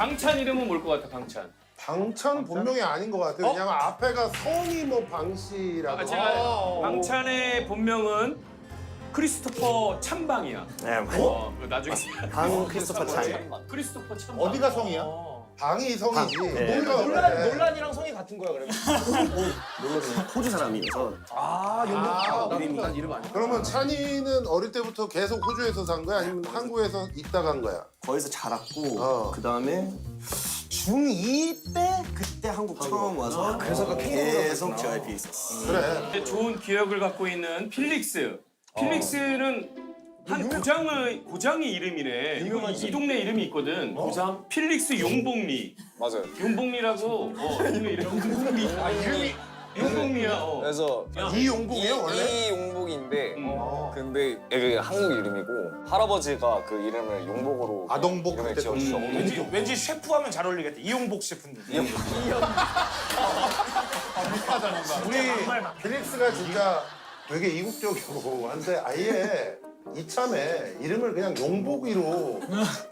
방찬 이름은 뭘 것 같아, 방찬? 방찬 본명이 아닌 것 같아요. 왜냐면 앞에가 성이 뭐 방씨라고. 제가 방찬의 본명은 크리스토퍼 찬방이야. 네, 그 나중에 방 크리스토퍼 찬. 크리스토퍼 찬방. 어디가 성이야? 방이 성이지. 네. 논란이랑 성이 같은 거야 그러면? 호주 사람이어서 그러면 찬이는 어릴 때부터 계속 호주에서 산 거야? 아니면 한국에서 있다 간 거야? 거기서 자랐고 그 다음에 중2 때 그때 한국 처음 와서 그래서 계속 JYP에 있었어. 그래. 좋은 기억을 갖고 있는 필릭스. 필릭스는 한 고장의 이름이래. 이 동네 이름이 있거든. 고장? 필릭스 용복리. 맞아요. 용복리라고. 용복리. 이름이 용복리야. 그래서 이용복이에요 원래? 이용복인데 근데 이게 한국 이름이고 할아버지가 그 이름을 용복으로 아동복 이름을 그때 지어주셔. 왠지 셰프 하면 잘 어울리겠다. 이용복 셰프님. 우리 필릭스가 진짜 되게 이국적이고 한데 아예 이참에 이름을 그냥 용복이로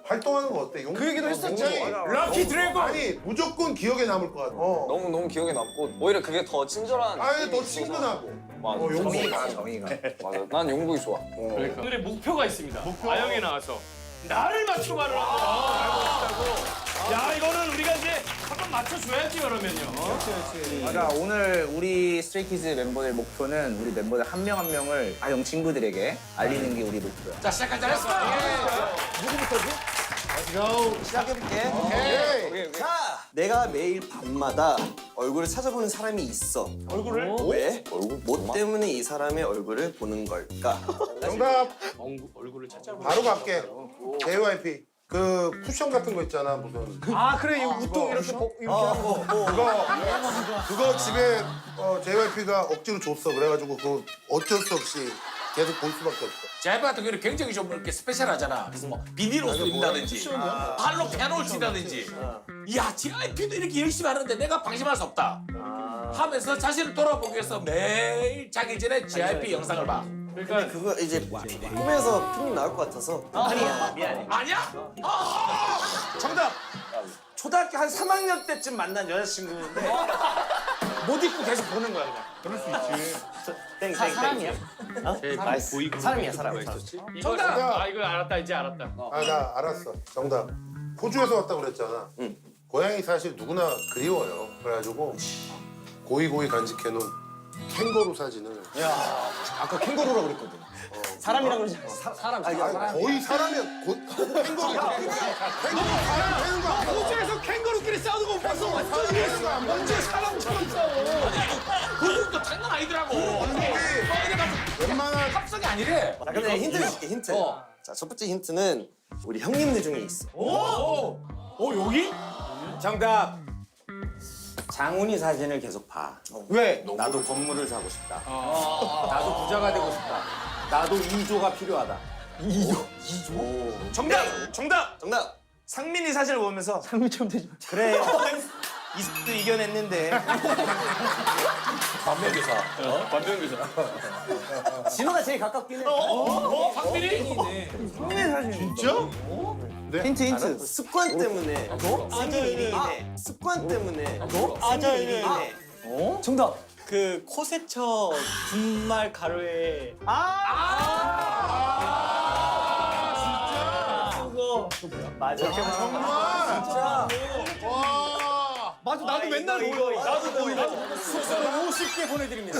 활동하는 거 어때? 그 얘기도 했었지. 럭키 드래곤. 아니 무조건 기억에 남을 것 같아. 너무 기억에 남고 오히려 그게 더 친절한. 아예 더 느낌이 있어서. 친근하고. 맞아. 용복. 정의가. 맞아. 난 용복이 좋아. 그러니까. 오늘의 목표가 있습니다. 아영에 나와서 나를 맞춰봐라. 알고 싶다고. 야, 이거는 우리가 이제 한번 맞춰줘야지 그러면요. 맞아. 오늘 우리 스트레이키즈 멤버들 목표는 우리 멤버들 한 명 한 명을 아영 친구들에게 알리는 게 우리 목표야. 자 시작하자. 렛츠고. 시작해볼게. 오케이. 자, 내가 매일 밤마다 얼굴을 찾아보는 사람이 있어. 얼굴을? 왜? 뭐 때문에 이 사람의 얼굴을 보는 걸까? 정답 얼굴을 찾아보고. 바로 갈게. JYP. 그 쿠션 같은 거 있잖아 무슨. 아 그래 이 우통 이렇게 이렇게 한 거. 그거 집에 JYP가 억지로 줬어. 그래가지고 그 어쩔 수 없이 계속 볼 수밖에 없어. 제이프 같은 경우는 굉장히 좀 이렇게 스페셜하잖아. 그래서 뭐 비닐 옷을 입는다든지, 발로 피아노를 치다든지. 야, JYP도 이렇게 열심히 하는데 내가 방심할 수 없다. 하면서 자신을 돌아보기 위해서 매일 자기 전에 JYP 영상을 봐. 그러니까 그거 이제 꿈에서 필름 나올 것 같아서. 아니야? 정답. 초등학교 한 3학년 때쯤 만난 여자친구인데 못 입고 계속 보는 거야 그냥. 사람이야? 사람이야, 사람. 정답. 이거 알았다. 이제 알았다. 아 나 알았어. 정답. 호주에서 왔다고 그랬잖아. 고양이 사실 누구나 그리워요. 그래가지고 고이고이 간직해놓은 캥거루 사진을. 아까 캥거루라고 그랬거든. 사람이라고 그러지 않았어. 사람. 거의 사람이야. 캥거루. 사람 되는 거야. 호주에서 캥거루끼리 싸우는 거 봤어. 완전 이해가 안 가. 언제 사람처럼 싸워. 그것도 장난 아니더라고. 웬만한 합성이 아니래. 자, 근데 힌트를 줄게, 힌트. 자, 첫 번째 힌트는 우리 형님들 중에 있어. 여기? 정답. 장훈이 사진을 계속 봐. 왜? 나도 건물을 사고 싶다. 나도 부자가 되고 싶다. 나도 2조가 필요하다. 정답. 정답. 정답! 상민이 사진을 보면서 상민처럼 되지. 그래. 이습도 이겨냈는데. 반면교사. 진호가 제일 가깝긴 해. 박민이? 힌트. 습관 때문에 생긴 일이네. 습관 때문에 생긴 일이네. 정답. 그 코세처 분말 가루에 맞아. 맞아 나도 맨날 보여. 나도 보여. 숙소로 50개 보내드립니다.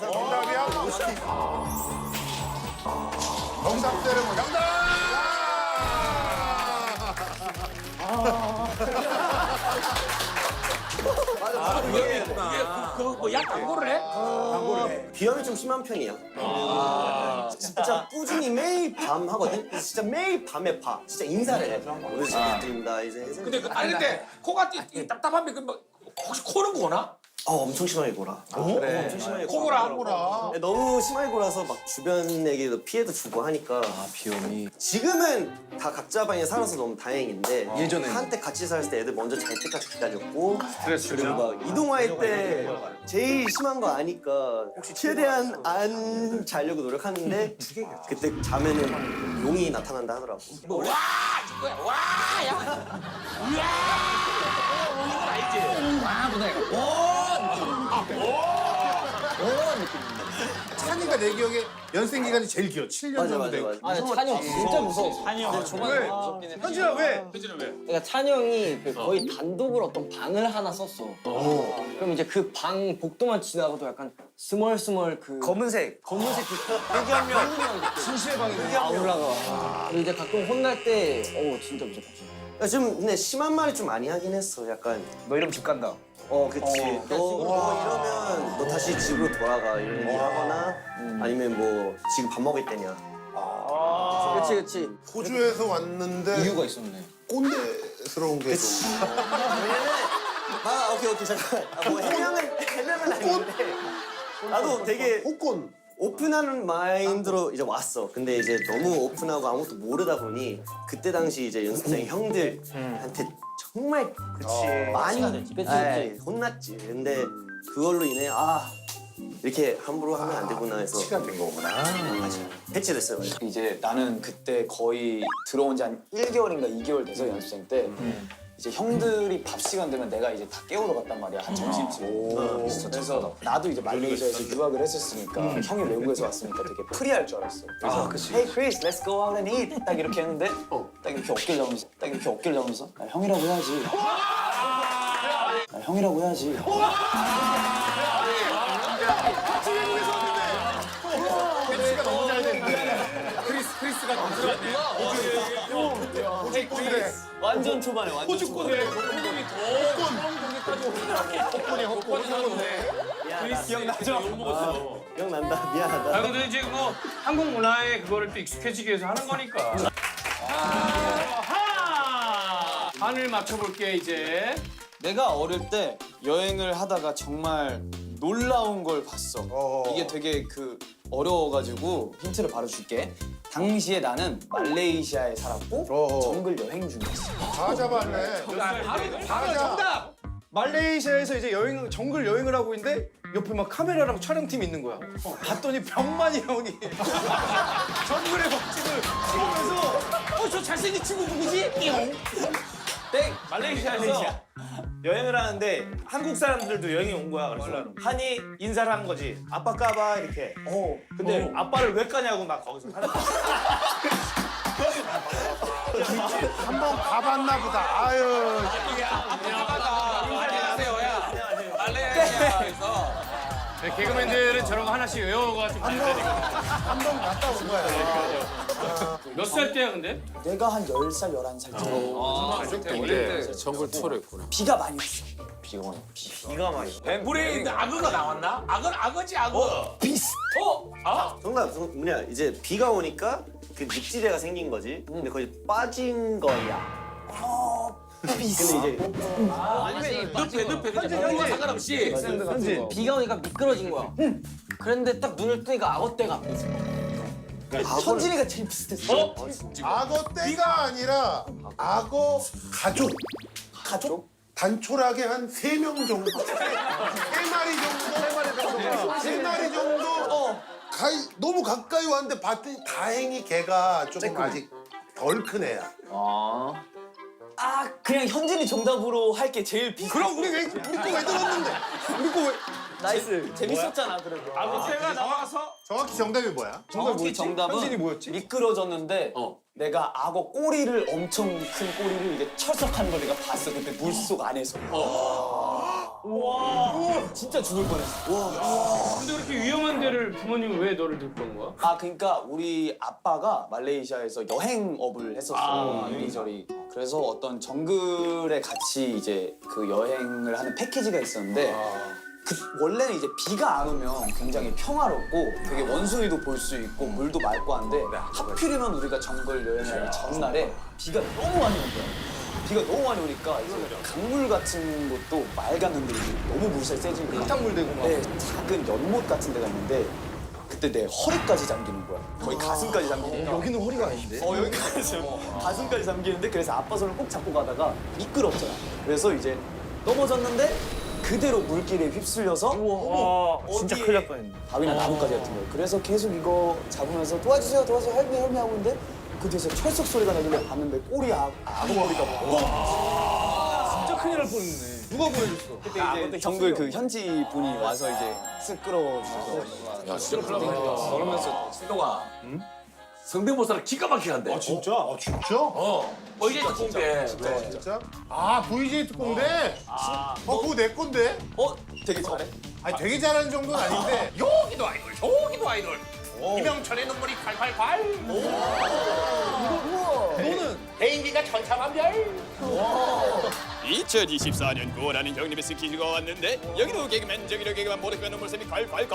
정답이야? 정답 때려보 정답! 그뭐약 광고를 해? 비염이 좀 심한 편이야. 진짜 꾸준히 매일 밤 하거든. 진짜 매일 밤에 봐. 진짜 인사를 해. 오늘 잘 부탁드립니다. 이제 근데 아니 근데 코가 답답하면 그 뭐 혹시 코는 거나? 엄청 심하게 골아. 엄청 심하게 코골아. 뭐라? 너무 심하게 골아서 막 주변에게도 피해도 주고 하니까. 비염이. 지금은 다 각자 방에 살아서 너무 다행인데 예전에 한때 같이 살 때 애들 먼저 잘 때까지 기다렸고 그리고 막 이동할 때 제일 심한 거 아니까 최대한 안 자려고 노력하는데 그때 자면은 용이 나타난다 하더라고. 와 이거야. 와 야. 이야. 이건 알지. 와 보다. 찬이가 내 기억에 연생 기간이 제일 길어. 7년 맞아 정도 맞아 되고. 맞아. 찬이 형 진짜 무서워. 찬이 형 왜? 현진아 왜? 현진은 왜? 그러니까 찬이 형이 그 거의 단독으로 어떤 방을 하나 썼어. 그럼 이제 그 방 복도만 지나가도 약간 스멀스멀 그 검은색. 검은색 그 애기한명 진실의 방이 아 올라가. 그리고 이제 가끔 혼날 때 진짜 무섭지. 좀 근데 심한 말을 좀 많이 하긴 했어. 약간 너 이러면 집 간다. 그치. 너 이러면 너 다시 집으로 돌아가 이런 얘기 하거나 아니면 뭐 지금 밥 먹을 때냐. 그치. 호주에서 왔는데 이유가 있었네. 꼰대스러운 게 좀. 왜냐면 오케이 잠깐. 뭐 해명은 아닌데 나도 되게 호권. 오픈하는 마인드로 이제 왔어. 근데 이제 너무 오픈하고 아무것도 모르다 보니 그때 당시 이제 연습생 형들한테 정말 많이 혼났지. 근데 그걸로 인해 이렇게 함부로 하면 안 되구나 해서 시간 된 거구나. 맞아. 해체됐어요. 맞아. 이제 나는 그때 거의 들어온 지 한 1개월인가 2개월 돼서 연습생 때 이제 형들이 밥 시간 되면 내가 이제 다 깨우러 갔단 말이야 한 점심쯤. 그래서 나도 이제 말레이시아에서 유학을 했었으니까 형이 외국에서 왔으니까 되게 프리할 줄 알았어. 그래서 Hey Chris, let's go out and eat. 딱 이렇게 했는데 딱 이렇게 어깨를 나오면서 형이라고 해야지. 형이라고 해야지. 패치가 너무 잘 됐는데. 크리스가 너무 잘 됐는데. 호주꼰대. 완전 초반에 완전 호주권에 호주권이 기억나죠? 기억난다. 미안하다. 근데 이제 뭐 한국 문화에 그거를 또 익숙해지기 위해서 하는 거니까. 한을 맞춰볼게 이제. 내가 어릴 때 여행을 하다가 정말 놀라운 걸 봤어. 이게 되게 어려워가지고 힌트를 바로 줄게. 당시에 나는 말레이시아에 살았고 정글 여행 중이었어. 다 잡았네. 바로 정답. 말레이시아에서 이제 정글 여행을 하고 있는데 옆에 막 카메라랑 촬영팀이 있는 거야. 봤더니 병만이 형이 정글의 법칙을 찍으면서 저 잘생긴 친구 누구지? 땡! 말레이시아에서 여행을 하는데 한국 사람들도 여행에 온 거야. 그래서 한이 인사를 한 거지. 아빠 까봐 이렇게. 근데 아빠를 왜 까냐고 막 거기서 하는 거야. 한번 가봤나 보다. 아유. 안녕하세요, 야. 말레이시아에서 개그맨들은 저런 거 하나씩 외워가지고 많이 다니거든. 한번 갔다 온 거야. 몇 살 때야 근데? 내가 한 10살, 11살 때 정글 투어를 했구나. 비가 많이 왔어. 이가 많이. 우리 악어가 나왔나? 악어지 악어. 정답 뭐냐 이제 비가 오니까 그 늪지대가 생긴 거지. 근데 거기 빠진 거야. 근데 이제 늪에 그냥 상관없이. 비가 오니까 미끄러진 거야. 그런데 딱 눈을 뜨니까 악어떼가 앞에 있어. 현진이가 제일 비슷했어. 악어 떼가 아니라 악어 가족. 가족? 단촐하게 한 3명 정도. 3마리 정도. 너무 가까이 왔는데 봤더니 다행히 걔가 조금 아직 덜 큰 애야. 그냥 현진이 정답으로 할게 제일 비슷. 그럼 우리 거 왜 들었는데? 우리 거 왜? 나이스. 재밌었잖아 그래도. 악어가 나와서 정확히 정답이 뭐야? 정확히 정답은 현진이 뭐였지? 미끄러졌는데 내가 악어 꼬리를 엄청 큰 꼬리를 이게 철석하는 걸 내가 봤어. 그때 물속 안에서. 와 진짜 죽을 뻔했어. 근데 그렇게 위험한 데를 부모님은 왜 너를 데리고 온 거야? 그러니까 우리 아빠가 말레이시아에서 여행업을 했었어. 이리저리. 그래서 어떤 정글에 같이 이제 그 여행을 하는 패키지가 있었는데 원래는 이제 비가 안 오면 굉장히 평화롭고 되게 원숭이도 볼 수 있고 물도 맑고 한데 하필이면 우리가 정글 여행을 하기 전날에 비가 너무 많이 온 거야. 비가 너무 많이 오니까 이제 강물 같은 것도 맑은 흔들리고 너무 물살이 세지니까 흙탕물 되고 막. 네, 작은 연못 같은 데가 있는데 그때 내 허리까지 잠기는 거야. 거의 가슴까지 잠기니까. 여기는 허리가 아닌데. 여기까지 가슴까지 잠기는데 그래서 아빠 손을 꼭 잡고 가다가 미끄럽잖아. 그래서 이제 넘어졌는데 그대로 물길에 휩쓸려서 진짜 큰일 날 뻔했네. 바위나 나무까지 같은 거예요. 그래서 계속 이거 잡으면서 도와주세요, 헬미 하고 있는데 그 뒤에서 철썩 소리가 나길래 봤는데 꼬리 악어머리가 막 진짜 큰일 날 뻔했네. 누가 구해줬어? 그때 이제 정글 그 현지 분이 와서 이제 쓱 끌어주셔서 야 진짜 그러면서 신동아 성대모사를 기가 막히게 한대. 진짜? 아 진짜? 이제 특공대. 진짜? 아 VJ 특공대? 그거 내 건데? 되게 잘해? 아니 되게 잘하는 정도는 아닌데 여기도 아이돌, 저기도 아이돌. 이명철의 눈물이 콸콸콸. 너는 개인기가 천차만별. 2024년 구원하는 형님의 스키즈가 왔는데 여기로 개그맨 저기로 개그맨 모두 그 눈물샘이 콸콸콸.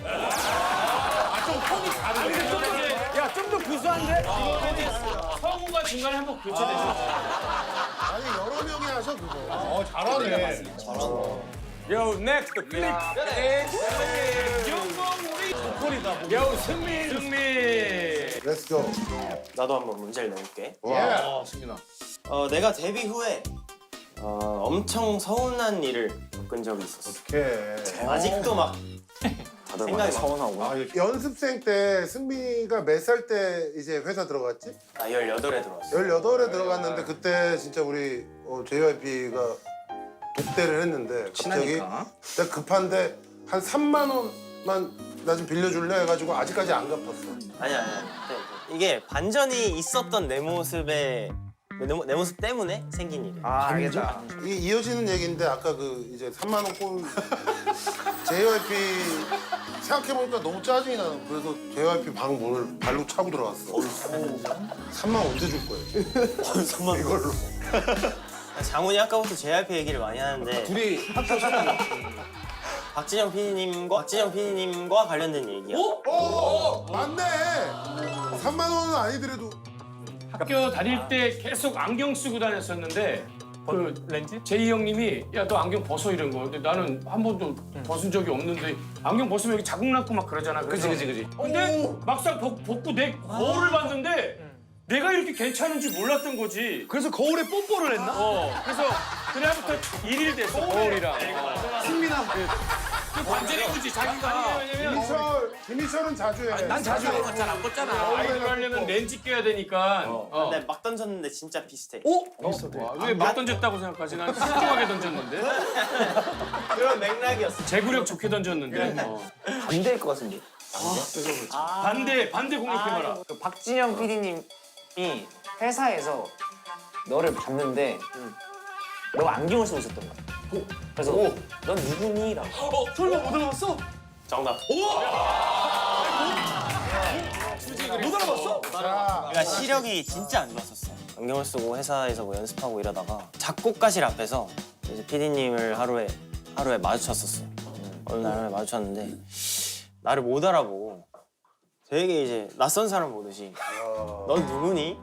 아좀 톤이 다르네. 야, 좀 더 구수한데? 성우가 중간에 한 번 교체됐어. 아니 여러 명이 하셔 그거. 잘하네. 요, 넥스트 클릭. 영광 우리 보컬이다. 요, 승리. Let's go. 나도 한번 문제를 내볼게. 와. 승민아. 내가 데뷔 후에 엄청 서운한 일을 겪은 적이 있었어. 오케이. 아직도 막 생각이 서운하고. 아, 연습생 때 승미가 몇 살 때 이제 회사 들어갔지? 나 18에 들어왔어. 18에 들어갔는데 그때 진짜 우리 JYP가 독대를 했는데 갑자기 내가 급한데 한 3만 원만 나 좀 빌려줄래 해가지고 아직까지 안 갚았어. 아니야. 이게 반전이 있었던 내 모습에 내 모습 때문에 생긴 일이야. 알겠다. 이게 이어지는 얘기인데 아까 그 이제 3만 원 꼴 JYP 생각해보니까 너무 짜증이 나는. 그래서 JYP 방 문을 발로 차고 들어갔어. 3만 원 언제 줄 거예요? 3만 원. 이걸로. 장훈이 아까부터 JYP 얘기를 많이 하는데 둘이 학교 사귀는 박진영 PD님과 관련된 얘기야. 맞네. 3만 원은 아니더라도 학교 다닐 때 계속 안경 쓰고 다녔었는데 그 렌즈? 제이 형님이 야 너 안경 벗어 이런 거. 근데 나는 한 번도 벗은 적이 없는데 안경 벗으면 여기 자국 났고 막 그러잖아. 그래서 그지. 근데 막상 벗고 내 거울을 봤는데 내가 이렇게 괜찮은지 몰랐던 거지. 그래서 거울에 뽀뽀를 했나? 그래서 그날부터 일일 됐어 거울이랑. 승민아. 완전히 그지 자기가. 왜냐면 김희철은 자주 해. 난 자주 해. 잘안 벗잖아. 아이돌 하려면 렌즈 껴야 되니까. 근데 막 던졌는데 진짜 비슷해. 왜 막 던졌다고 생각하지? 난 신중하게 던졌는데. 그런 맥락이었어. 제구력 좋게 던졌는데. 반대일 것 같은데. 반대 공격해봐라. 그 박진영 PD님이 회사에서 너를 봤는데 너가 안경을 쓰고 있었던 거야. 그래서 넌 누구니? 라고. 설마 못 알아봤어? 정답. 못 알아봤어? 그러니까 시력이 진짜 안 좋았었어. 안경을 쓰고 회사에서 뭐 연습하고 이러다가 작곡가실 앞에서 이제 PD님을 하루에 마주쳤었어. 어느 날 마주쳤는데 나를 못 알아보고 되게 이제 낯선 사람 보듯이 넌 누구니?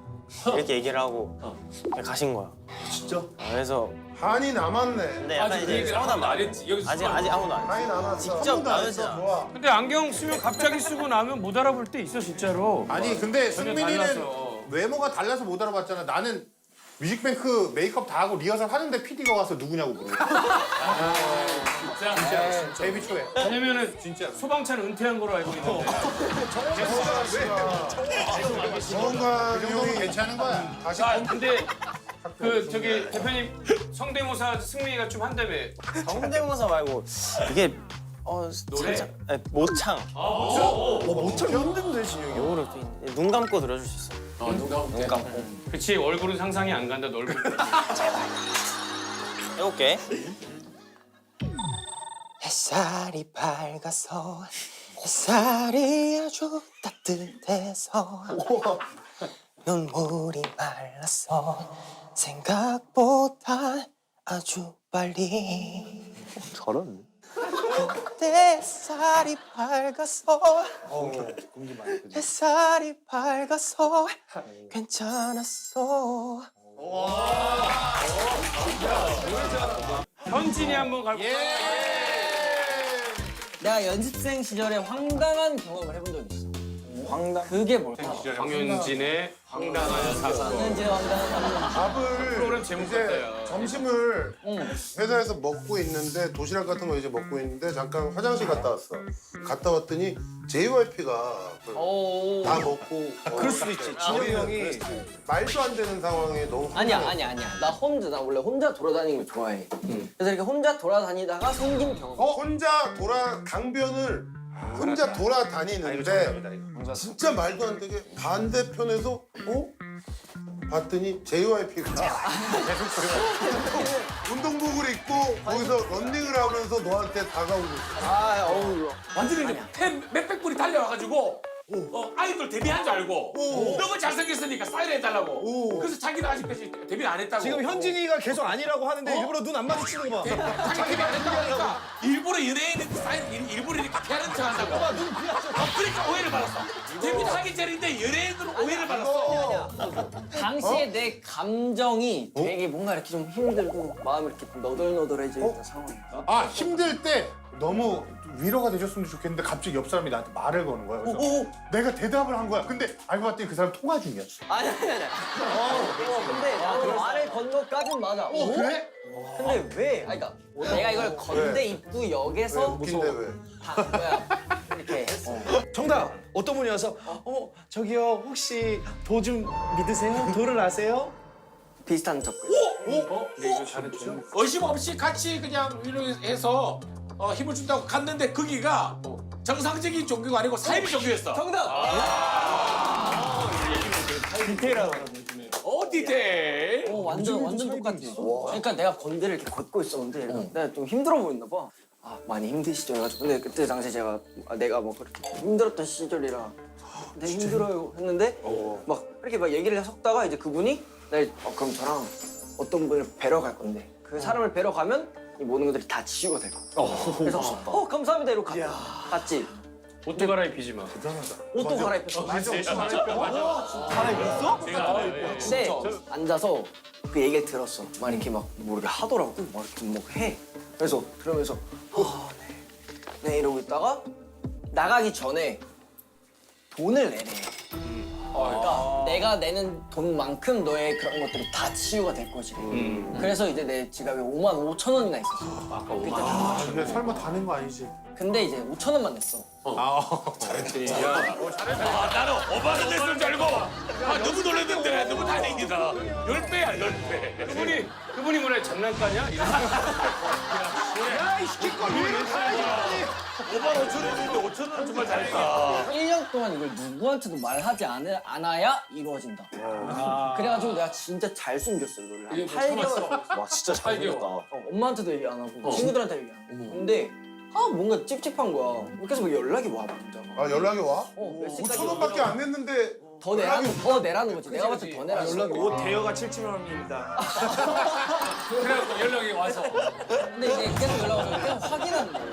이렇게 얘기를 하고 그냥 가신 거야. 진짜? 그래서 한이 남았네. 근데 약간 이제 서운한 말. 했지. 여기서 아직 아무도 안 했어. 한이 남았어. 직접 한 번도 안 나누진 했어. 않아. 좋아. 근데 안경 쓰면 갑자기 쓰고 나면 못 알아볼 때 있어 진짜로. 아니 근데 전혀 승민이는 달라서. 외모가 달라서 못 알아봤잖아. 나는 뮤직뱅크 메이크업 다 하고 리허설 하는데 PD가 와서 누구냐고 물어. 진짜 데뷔 초에. 왜냐면은 진짜 소방차는 은퇴한 거로 알고 있는데. 정원가 형이 괜찮은 거야. 다시 근데 그 저기 대표님 성대모사 승민이가 좀 한다며. 성대모사 말고 이게 살짝 모창. 모창 힘든데 진영이. 요거를 또 있는데 눈 감고 들어줄 수 있어. 눈 감고. 그치 얼굴은 상상이 안 간다. 너 얼굴. 해볼게. 햇살이 밝아서 햇살이 아주 따뜻해서 눈물이 말랐어 생각보다 아주 빨리 저런. 그때 햇살이 밝아서 햇살이 밝아서 괜찮았어 현진이 한번 가볼까요? 내가 연습생 시절에 황당한 경험을 해본 적이 있어. 황당? 그게 뭘까? 황현진의 황당한 사건. 황현진의 황당한 사건. 밥을 프로그램 제목 이제 같아요. 점심을 회사에서 먹고 있는데 도시락 같은 거 이제 먹고 있는데 잠깐 화장실 갔다 왔어. 갔다 왔더니 JYP가 다 먹고 그럴 수도 있지. 진영이 형이 말도 안 되는 상황에 너무 아니야. 나 원래 혼자 돌아다니는 걸 좋아해. 그래서 이렇게 혼자 돌아다니다가 생긴 경험. 혼자 강변을 혼자 돌아다니는데 진짜 말도 안 되게 반대편에서 봤더니 JYP가 운동복을 입고 거기서 런닝을 하면서 너한테 다가오고 있어. 완전히 이제 몇백 불이 달려와가지고 아이돌 데뷔한 줄 알고 너무 잘생겼으니까 사인 해달라고. 그래서 자기는 아직까지 데뷔 안 했다고. 지금 현진이가 계속 아니라고 하는데 일부러 눈 안 마주치는 거 봐. 자기 데뷔 안 했다고 하니까 일부러 연예인 사인 일부러 이렇게 피하는 척 한다고. 그러니까 오해를 받았어. 데뷔하기 전인데 연예인으로 오해를 받았어. 당시에 내 감정이 되게 뭔가 이렇게 좀 힘들고 마음이 이렇게 너덜너덜해져 있던 상황이야. 아 힘들 때 너무 위로가 되셨으면 좋겠는데 갑자기 옆 사람이 나한테 말을 거는 거야. 그래서 내가 대답을 한 거야. 근데 알고 봤더니 그 사람 통화 중이었어. 아니. 근데 나는 말을 건 것까진 맞아. 그래? 근데 왜? 그러니까 내가 이걸 건대 입구 역에서 웃긴데 왜? 뭐야 이렇게 했어. 정답! 어떤 분이 와서 저기요 혹시 도 좀 믿으세요? 도를 아세요? 비슷한 접근. 의심 없이 같이 그냥 위로해서 힘을 준다고 갔는데 거기가 정상적인 종교가 아니고 사이비 종교였어. 정답. 디테일? 완전 똑같지. 그러니까 내가 건대를 이렇게 걷고 있었는데 내가 좀 힘들어 보였나 봐. 많이 힘드시죠? 해가지고 근데 그때 당시에 내가 뭐 그렇게 힘들었던 시절이라 네 힘들어요 했는데 막 이렇게 막 얘기를 섞다가 이제 그분이 날 그럼 저랑 어떤 분을 뵈러 갈 건데 그 사람을 뵈러 가면 이 모든 것들이 다 치유가 될 거야. 그래서 감사합니다 이러고 갔지. 옷도 갈아입히지 마. 옷도 갈아입혔어. 갈아입혔어? 근데 앉아서 그 얘기를 들었어. 막 이렇게 막 뭐 이렇게 하더라고. 막 이렇게 뭐 해. 그래서 그러면서 네 이러고 있다가 나가기 전에 돈을 내래. 그러니까 내가 내는 돈만큼 너의 그런 것들이 다 치유가 될 거지. 그래서 이제 내 지갑에 55,000원이나 있었어. 그게 설마 다 낸 거 아니지? 근데 이제 5,000원만 냈어. 나는 5만원 냈을 줄 알고 너무 놀랐는데 너무 다행이다. 10배야 10배. 그분이 뭐래 장난감이야? 야이 시키걸 왜 이렇게 하냐? 5만 5천 원인데 5천 원은 정말 잘했다. 1년 동안 이걸 누구한테도 말하지 않아야 이루어진다. 그래가지고 내가 진짜 잘 숨겼어 이거를. 한 8개월. 와 진짜 잘 생겼다. 엄마한테도 얘기 안 하고 친구들한테 얘기 안 하고. 근데 뭔가 찝찝한 거야. 계속 연락이 와 문자가. 연락이 와? 몇 시까지 5,000원밖에 안 냈는데 더 내라는 거지. 내가 봤을 때 더 내라는 거지. 옷 대여가 7,000만 원입니다. 그래갖고 연락이 와서. 근데 이제 계속 연락 와서 계속 확인하는 거야.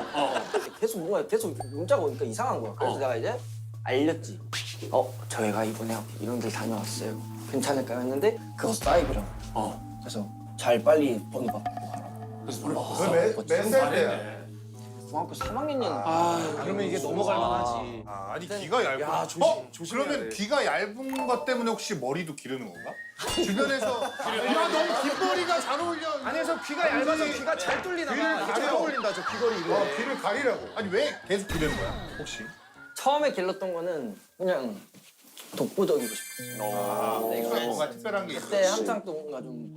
계속 문자가 오니까 이상한 거야. 그래서 내가 이제 알렸지. 저희가 이번에 이런 데 다녀왔어요. 괜찮을까요? 했는데 그거 사이비라고. 그래서 잘 빨리 번호 받고 가라. 몇 살 때야? 중학교 3학년이었는데. 그러면 이게 넘어갈 만하지. 아니 귀가 얇고. 야, 그러면 귀가 얇은 것 때문에 혹시 머리도 기르는 건가? 주변에서 야 너무 긴 머리가 잘 어울려. 안에서 귀가 얇아서 귀가 잘 뚫리나 봐. 귀를 이게 잘 가려. 어울린다 저 귀걸이 이거. 귀를 가리라고. 아니 왜 계속 기르는 거야? 혹시? 처음에 길렀던 거는 그냥 독보적이고 싶었어. 내가 뭔가 특별한 게 있어. 그때 한창 또 뭔가 좀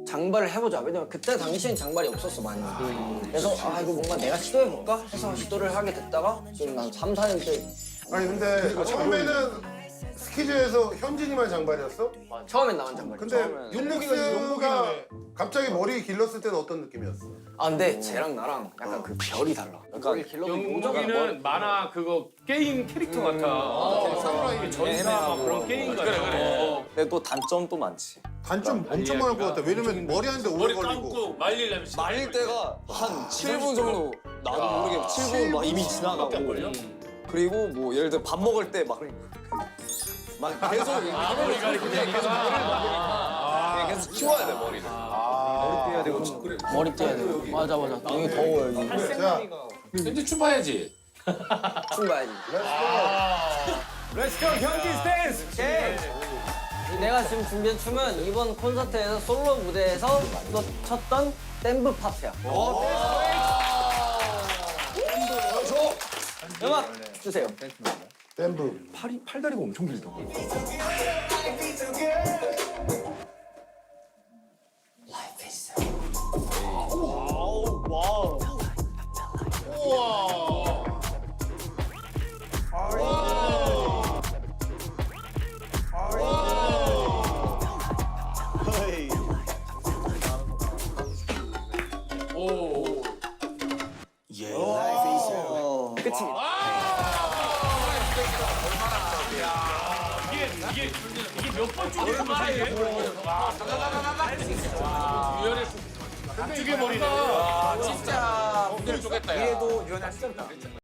장발을 해보자. 왜냐면 그때 당시엔 장발이 없었어 많이. 그래서 이거 뭔가 내가 시도해볼까 해서 시도를 하게 됐다가 지금 난 3, 4년째. 아니 근데 처음에는 스키즈에서 현진이만 장발이었어? 처음엔 나만 장발이. 근데 윤목이가 갑자기 머리 길렀을 때는 어떤 느낌이었어? 근데 쟤랑 나랑 약간 그 별이 달라. 약간 영국이는 만화 그거 게임 캐릭터 같아. 사무라이 전사 막 그런 게임 같아. 그래. 근데 또 단점도 많지. 단점 엄청 많을 것 같아. 왜냐면 머리 하는데 오래 머리 걸리고. 감고 말리려면 말릴 때가 한 7분 정도 나도 모르게 7분 막 이미 지나가고 그리고 뭐 예를 들어 밥 먹을 때 막 계속 머리가 이렇게 되니까. 계속 치워야 돼 머리를. 머리 떼야 되고. 맞아. 여기 더워 여기. 자, 근데 춤봐야지. 춤 봐야지. 렛츠고 경기 스탠스. 내가 지금 준비한 춤은 이번 콘서트에서 솔로 무대에서 또 쳤던 댄브 파트야. 음악 주세요. 댄브. 팔다리가 엄청 길다. 이게 몇 번 쪼개는 거야 이게? 유연해. 쪼개 머리네. 아, 진짜 무대를 쪼갰다 야. 이래도 유연할 수 있다.